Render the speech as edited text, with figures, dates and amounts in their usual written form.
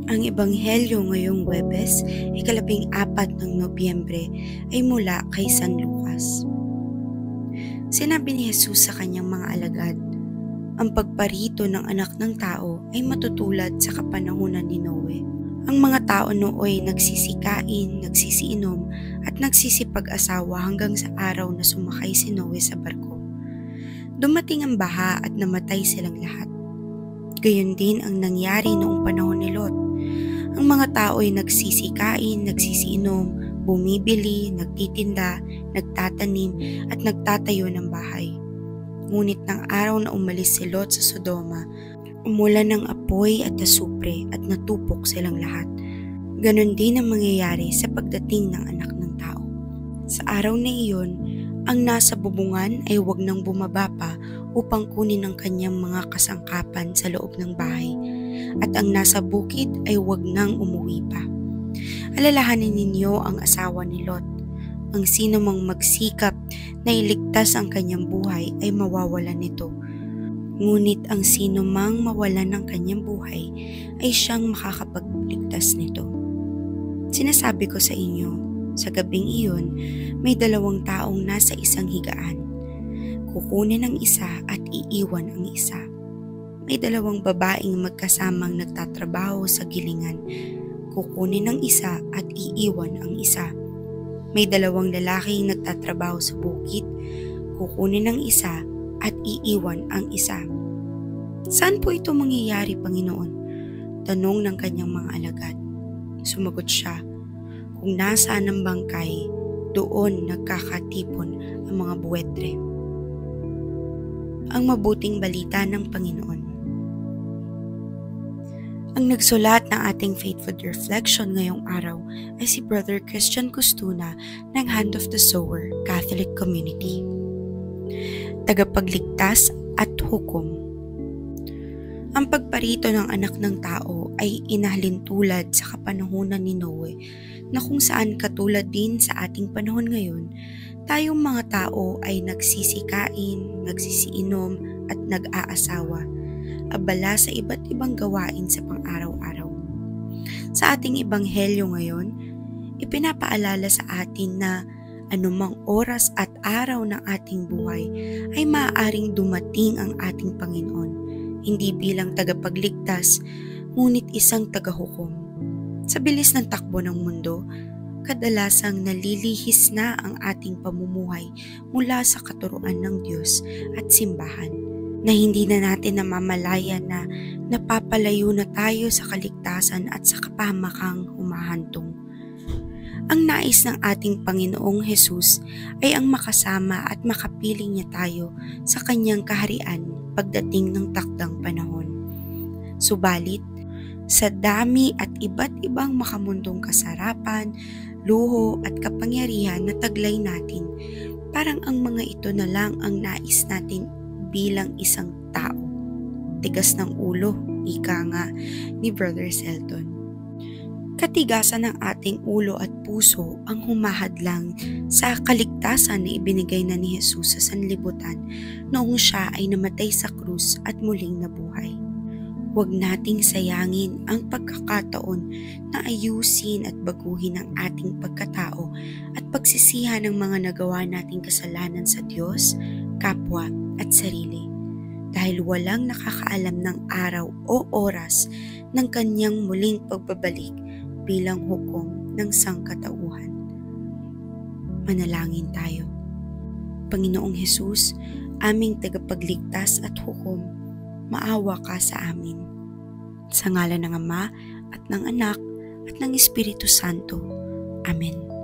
Ang Ebanghelyo ngayong Huwebes, ika-14 ng Nobyembre, ay mula kay San Lucas. Sinabi ni Jesus sa kanyang mga alagad, ang pagparito ng anak ng tao ay matutulad sa kapanahunan ni Noe. Ang mga tao nooy nagsisikain, nagsisiinom, at nagsisipag-asawa hanggang sa araw na sumakay si Noe sa barko. Dumating ang baha at namatay silang lahat. Gayon din ang nangyari noong panahon ni Lot. Ang mga tao ay nagsisikain, nagsisiinom, bumibili, nagtitinda, nagtatanim at nagtatayo ng bahay. Ngunit ng araw na umalis si Lot sa Sodoma, umulan ng apoy at asupre at natupok silang lahat. Ganon din ang mangyayari sa pagdating ng anak ng tao. Sa araw na iyon, ang nasa bubungan ay huwag nang bumaba pa upang kunin ang kanyang mga kasangkapan sa loob ng bahay, at ang nasa bukid ay huwag nang umuwi pa. Alalahanin ninyo ang asawa ni Lot. Ang sino mang magsikap na iligtas ang kanyang buhay ay mawawalan nito. Ngunit ang sino mang mawalan ng kanyang buhay ay siyang makakapagligtas nito. Sinasabi ko sa inyo, sa gabing iyon, may 2 taong nasa isang higaan. Kukunin ang isa at iiwan ang isa. May 2 babaeng magkasamang nagtatrabaho sa gilingan. Kukunin ang isa at iiwan ang isa. May 2 lalaking nagtatrabaho sa bukid. Kukunin ang isa at iiwan ang isa. Saan po ito mangyayari, Panginoon? Tanong ng kanyang mga alagad. Sumagot siya, kung nasaan ang bangkay, doon nagkakatipon ang mga buwetre. Ang mabuting balita ng Panginoon. Ang nagsulat ng ating Faith Food Reflection ngayong araw ay si Brother Christian Costuna ng Hand of the Sower Catholic Community. Tagapagligtas at hukom. Ang pagparito ng anak ng tao ay inahalintulad sa kapanahunan ni Noe, na kung saan katulad din sa ating panahon ngayon, tayong mga tao ay nagsisikain, nagsisiinom at nag-aasawa, abala sa iba't ibang gawain sa pang-araw-araw. Sa ating ebanghelyo ngayon, ipinapaalala sa atin na anumang oras at araw ng ating buhay ay maaaring dumating ang ating Panginoon, hindi bilang tagapagligtas, ngunit isang tagahukom. Sa bilis ng takbo ng mundo, kadalasang nalilihis na ang ating pamumuhay mula sa katuruan ng Diyos at simbahan, na hindi na natin namamalayan na napapalayo na tayo sa kaligtasan at sa kapahamakang humahantong. Ang nais ng ating Panginoong Hesus ay ang makasama at makapiling niya tayo sa kanyang kaharian pagdating ng takdang panahon. Subalit, sa dami at iba't ibang makamundong kasarapan, luho at kapangyarihan na taglay natin, parang ang mga ito na lang ang nais natin bilang isang tao. Tigas ng ulo, ika nga ni Brother Selton. Katigasan ng ating ulo at puso ang humahadlang sa kaligtasan na ibinigay na ni Jesus sa sanlibutan noong siya ay namatay sa krus at muling nabuhay. Huwag nating sayangin ang pagkakataon na ayusin at baguhin ang ating pagkatao at pagsisihan ng mga nagawa nating kasalanan sa Diyos, kapwa at sarili. Dahil walang nakakaalam ng araw o oras ng kanyang muling pagbabalik bilang hukom ng sangkatauhan. Manalangin tayo. Panginoong Hesus, aming tagapagligtas at hukom, maawa ka sa amin. Sa ngalan ng Ama at ng Anak at ng Espiritu Santo. Amen.